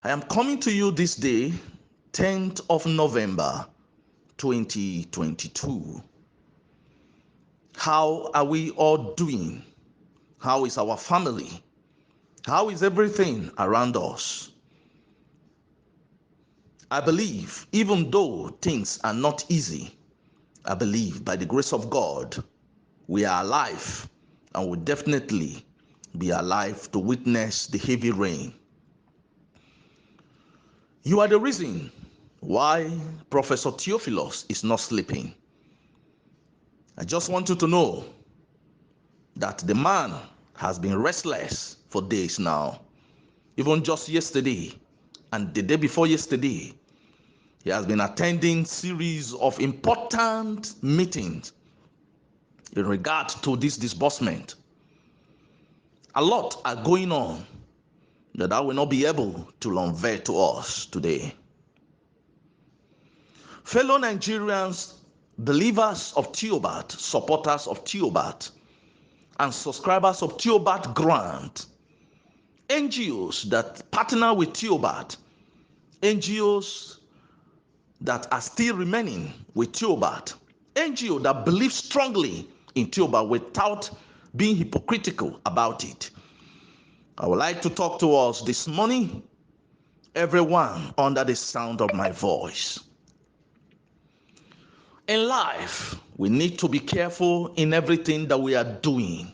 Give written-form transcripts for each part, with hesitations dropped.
I am coming to you this day, 10th of November, 2022. How are we all doing? How is our family? How is everything around us? I believe, even though things are not easy, I believe by the grace of God, we are alive and will definitely be alive to witness the heavy rain. You are the reason why Professor Theophilus is not sleeping. I just want you to know that the man has been restless for days now. Even just yesterday and the day before yesterday, he has been attending series of important meetings in regard to this disbursement. A lot are going on that I will not be able to unveil to us today. Fellow Nigerians, believers of Theobarth, supporters of Theobarth, and subscribers of Theobarth Grants, NGOs that partner with Theobarth, NGOs that are still remaining with Theobarth, NGO that believe strongly in Theobarth without being hypocritical about it. I would like to talk to us this morning, everyone under the sound of my voice. In life, we need to be careful in everything that we are doing.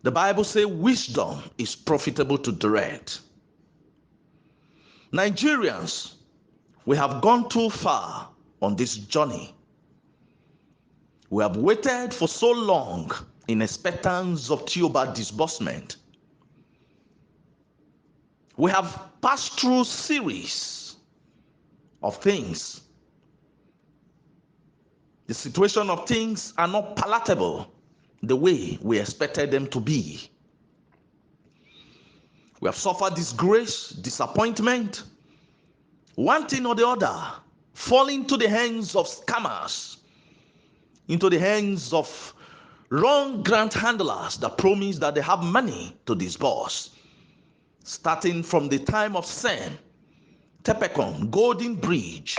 The Bible says wisdom is profitable to direct. Nigerians, we have gone too far on this journey. We have waited for so long in expectance of Theobarth disbursement. We have passed through series of things. The situation of things are not palatable the way we expected them to be. We have suffered disgrace, disappointment, one thing or the other, falling into the hands of scammers, into the hands of wrong grant handlers that promise that they have money to disburse. Starting from the time of Sam, Tepecon, Golden Bridge,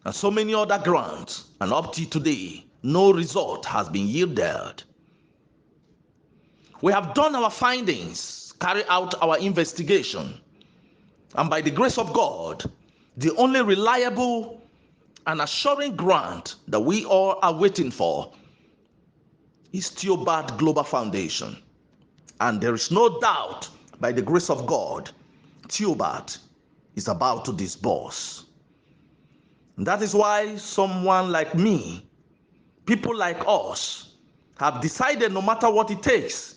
and so many other grants, and up to today, no result has been yielded. We have done our findings, carried out our investigation, and by the grace of God, the only reliable and assuring grant that we all are waiting for is Theobarth Global Foundation. And there is no doubt, by the grace of God, Theobarth is about to disburse. And that is why someone like me, people like us, have decided no matter what it takes,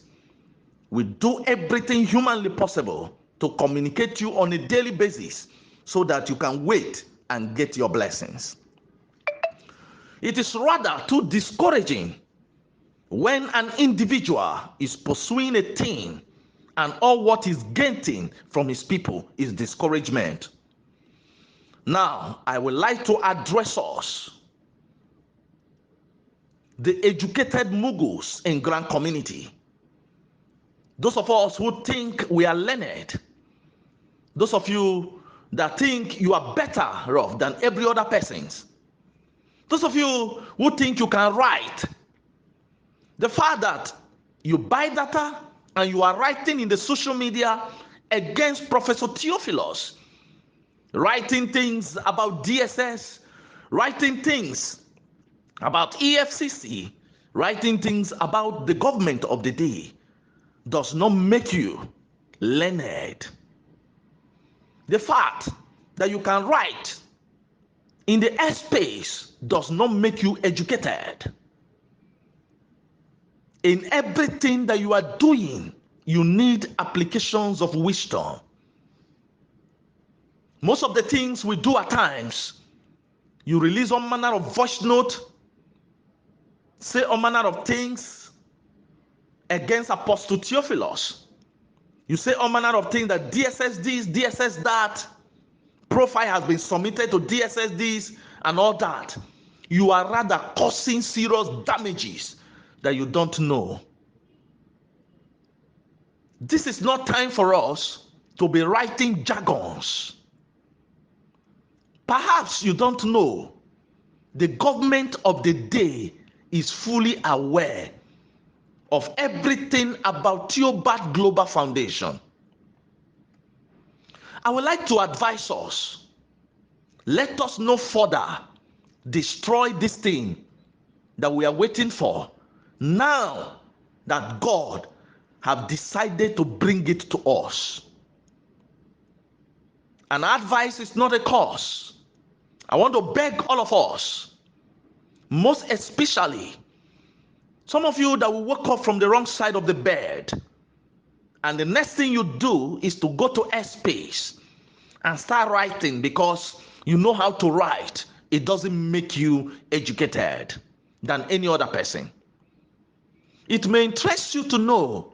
we do everything humanly possible to communicate to you on a daily basis so that you can wait and get your blessings. It is rather too discouraging when an individual is pursuing a thing and all what is gaining from his people is discouragement. Now, I would like to address us, the educated muggles in Grand Community. Those of us who think we are learned, those of you that think you are better off than every other person, those of you who think you can write, the fact that you buy data and you are writing in the social media against Professor Theophilus, writing things about DSS, writing things about EFCC, writing things about the government of the day, does not make you learned. The fact that you can write in the airspace does not make you educated. In everything that you are doing, you need applications of wisdom. Most of the things we do at times, you release all manner of voice note, say all manner of things against Apostle Theophilus. You say all manner of things that DSS this, DSS that, profile has been submitted to DSS this and all that. You are rather causing serious damages that you don't know. This is not time for us to be writing jargons. Perhaps you don't know the government of the day is fully aware of everything about Theobarth Global Foundation. I would like to advise us, let us no further destroy this thing that we are waiting for now that God have decided to bring it to us. An advice is not a curse. I want to beg all of us, most especially some of you that will wake up from the wrong side of the bed, and the next thing you do is to go to Airspace and start writing because you know how to write. It doesn't make you educated than any other person. It may interest you to know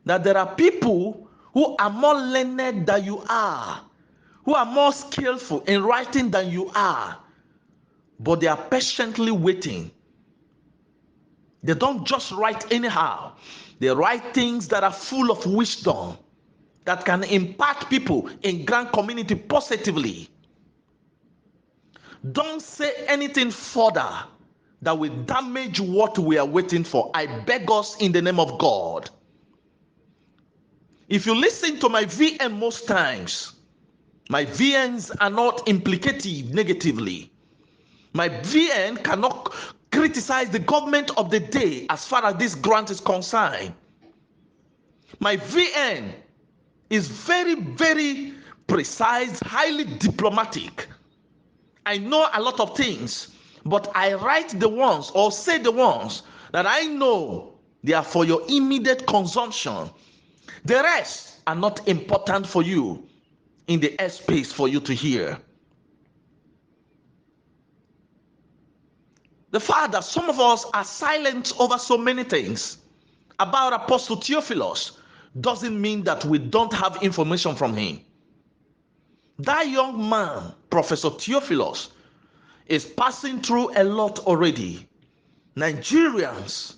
that there are people who are more learned than you are, who are more skillful in writing than you are, but they are patiently waiting. They don't just write anyhow. They write things that are full of wisdom, that can impact people in grand community positively. Don't say anything further that will damage what we are waiting for. I beg us in the name of God. If you listen to my VN most times, my VNs are not implicative negatively. My VN cannot criticize the government of the day as far as this grant is concerned. My VN is very, very precise, highly diplomatic. I know a lot of things, but I write the ones or say the ones that I know they are for your immediate consumption. The rest are not important for you in the airspace for you to hear. The fact that some of us are silent over so many things about Apostle Theophilus doesn't mean that we don't have information from him. That young man, Professor Theophilus, is passing through a lot already. Nigerians,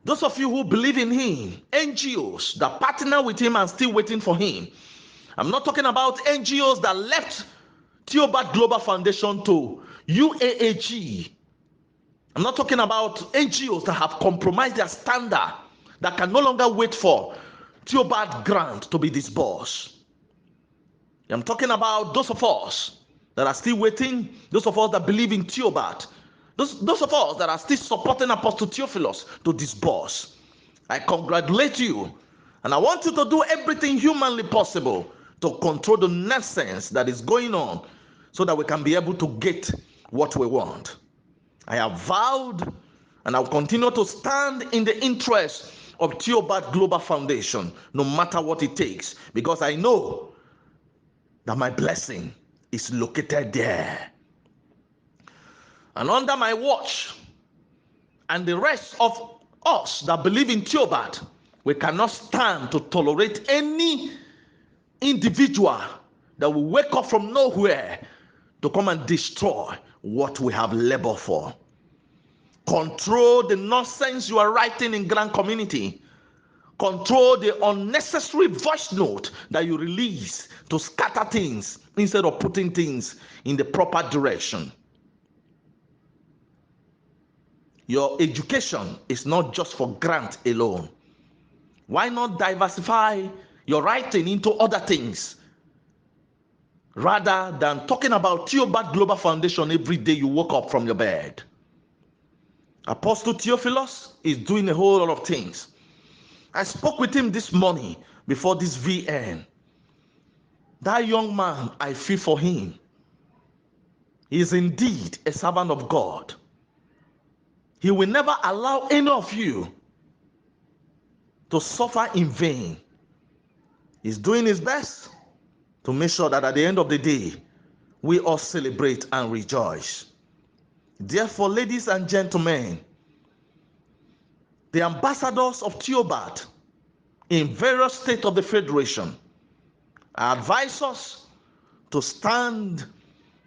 those of you who believe in him, NGOs that partner with him and still waiting for him. I'm not talking about NGOs that left Theobarth Global Foundation to UAAG. I'm not talking about NGOs that have compromised their standard, that can no longer wait for Theobarth grant to be disbursed. I'm talking about those of us that are still waiting, those of us that believe in Theobarth, those of us that are still supporting Apostle Theophilus to disburse. I congratulate you, and I want you to do everything humanly possible to control the nonsense that is going on so that we can be able to get what we want. I have vowed and I will continue to stand in the interest of Theobarth Global Foundation, no matter what it takes, because I know that my blessing is located there. And under my watch, and the rest of us that believe in Theobarth, we cannot stand to tolerate any individual that will wake up from nowhere to come and destroy what we have labored for. Control the nonsense you are writing in grand community. Control the unnecessary voice note that you release to scatter things instead of putting things in the proper direction. Your education is not just for grant alone. Why not diversify your writing into other things rather than talking about Theobarth Global Foundation every day you woke up from your bed? Apostle Theophilus is doing a whole lot of things. I spoke with him this morning before this VN. That young man, I feel for him. He is indeed a servant of God. He will never allow any of you to suffer in vain. He's doing his best to make sure that at the end of the day, we all celebrate and rejoice. Therefore, ladies and gentlemen, the ambassadors of Theobarth in various states of the Federation, I advise us to stand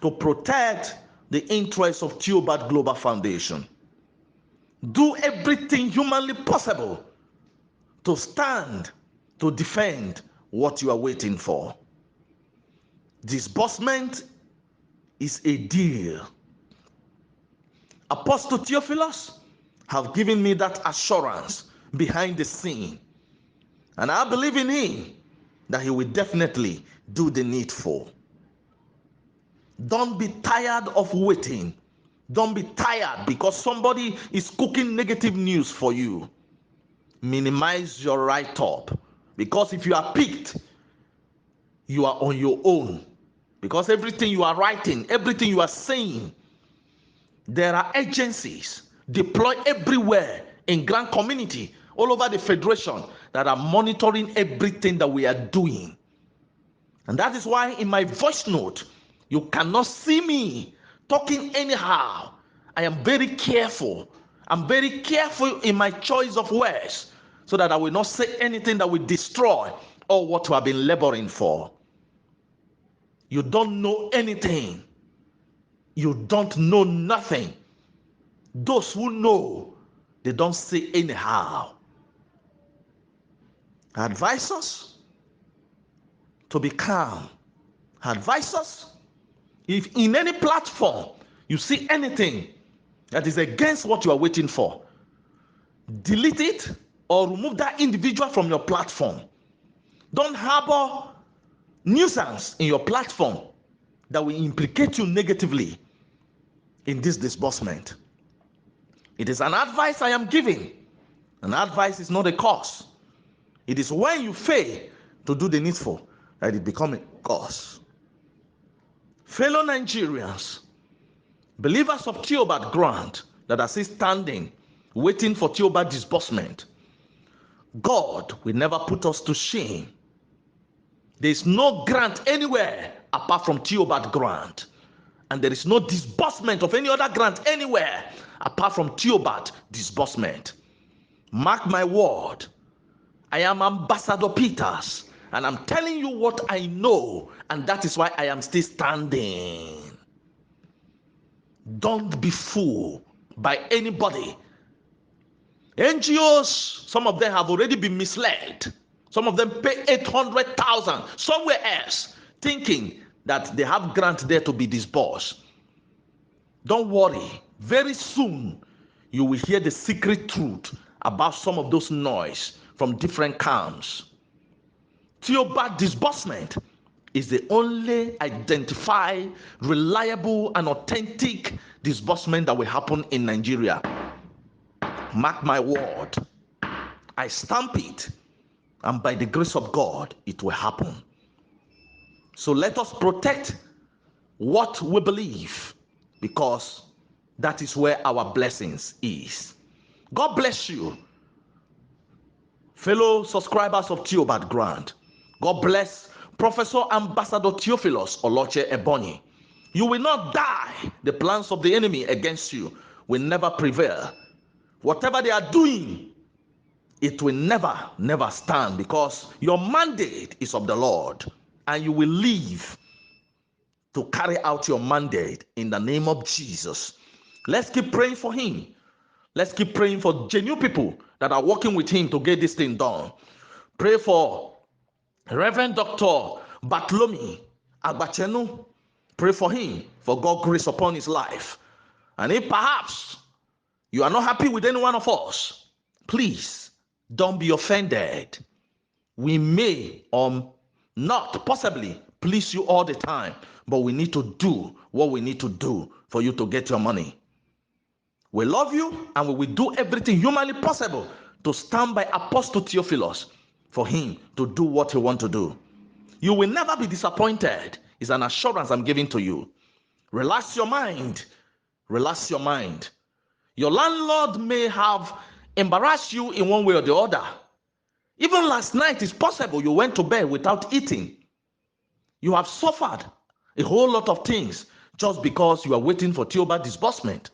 to protect the interests of Theobarth Global Foundation. Do everything humanly possible to stand to defend what you are waiting for. Disbursement is a deal. Apostle Theophilus have given me that assurance behind the scene. And I believe in him that he will definitely do the needful. Don't be tired of waiting. Don't be tired because somebody is cooking negative news for you. Minimize your write-up, because if you are picked, you are on your own. Because everything you are writing, everything you are saying, there are agencies deployed everywhere in Grand Community, all over the Federation, that are monitoring everything that we are doing. And that is why in my voice note, you cannot see me talking anyhow. I am very careful. I'm very careful in my choice of words so that I will not say anything that will destroy all what you have been laboring for. You don't know anything. You don't know nothing. Those who know, they don't say anyhow. I advise us to be calm. I advise us, if in any platform you see anything that is against what you are waiting for, delete it or remove that individual from your platform. Don't harbor nuisance in your platform that will implicate you negatively in this disbursement. It is an advice I am giving. An advice is not a cause. It is when you fail to do the needful that it becomes a cause. Fellow Nigerians, believers of Theobarth Grant that are still standing, waiting for Theobarth disbursement, God will never put us to shame. There is no grant anywhere apart from Theobarth Grant. And there is no disbursement of any other grant anywhere apart from Theobarth disbursement. Mark my word, I am Ambassador Peters, and I'm telling you what I know, and that is why I am still standing. Don't be fooled by anybody. NGOs, some of them have already been misled. Some of them pay 800,000 somewhere else, thinking that they have grant there to be disbursed. Don't worry. Very soon, you will hear the secret truth about some of those noise from different camps. Theobarth disbursement is the only identified, reliable, and authentic disbursement that will happen in Nigeria. Mark my word. I stamp it, and by the grace of God, it will happen. So let us protect what we believe, because that is where our blessings is. God bless you, fellow subscribers of Theobarth Grant. God bless Professor Ambassador Theophilus Oloche Ebonyi. You will not die. The plans of the enemy against you will never prevail. Whatever they are doing, it will never stand, because your mandate is of the Lord, and you will live to carry out your mandate in the name of Jesus. Let's keep praying for him. Let's keep praying for genuine people that are working with him to get this thing done. Pray for Reverend Dr. Bartholomew Agbachenu. Pray for him, for God's grace upon his life. And if perhaps you are not happy with any one of us, please don't be offended. We may not possibly please you all the time, but we need to do what we need to do for you to get your money. We love you, and we will do everything humanly possible to stand by Apostle Theophilus for him to do what he wants to do. You will never be disappointed. It's an assurance I'm giving to you. Relax your mind. Relax your mind. Your landlord may have embarrassed you in one way or the other. Even last night, it's possible you went to bed without eating. You have suffered a whole lot of things just because you are waiting for Theobarth disbursement.